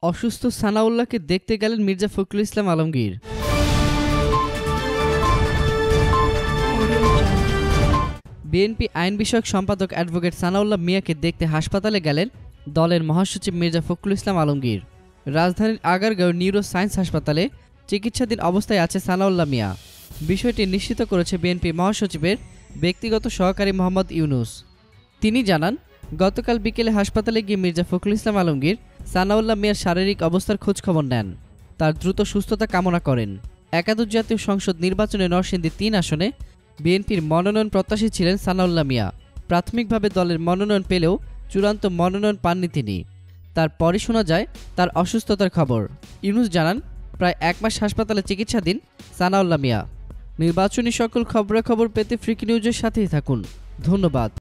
অসুস্থ সানাউল্লাহকে দেখতে গেলেন মির্জা ফখরুল ইসলাম আলমগীর। বিএনপি আইন বিষয়ক সম্পাদক অ্যাডভোকেট সানাউল্লাহ মিয়াকে দেখতে হাসপাতালে গেলেন দলের মহাসচিব মির্জা ফখরুল ইসলাম আলমগীর। রাজধানীর আগারগাঁও নিউরো সায়েন্স হাসপাতালে চিকিৎসাধীন অবস্থায় আছে সানাউল্লাহ মিয়া। বিষয়টি নিশ্চিত করেছে বিএনপি মহাসচিবের ব্যক্তিগত সহকারী মোহাম্মদ ইউনুস। তিনি জানান, গতকাল বিকেলে হাসপাতালে গিয়ে মির্জা ফখরুল ইসলাম আলমগীর সানাউল্লাহ মিয়ার শারীরিক অবস্থার খোঁজখবর নেন, তার দ্রুত সুস্থতা কামনা করেন। একাদশ জাতীয় সংসদ নির্বাচনে নরসিংদী ৩ আসনে বিএনপির মনোনয়ন প্রত্যাশী ছিলেন সানাউল্লাহ মিয়া। প্রাথমিকভাবে দলের মনোনয়ন পেলেও চূড়ান্ত মনোনয়ন পাননি তিনি। তারপরই শোনা যায় তার অসুস্থতার খবর। ইউনুস জানান, প্রায় ১ মাস হাসপাতালে চিকিৎসাধীন সানাউল্লাহ মিয়া। নির্বাচনী সকল খবরাখবর পেতে ফ্রিকি নিউজের সাথেই থাকুন। ধন্যবাদ।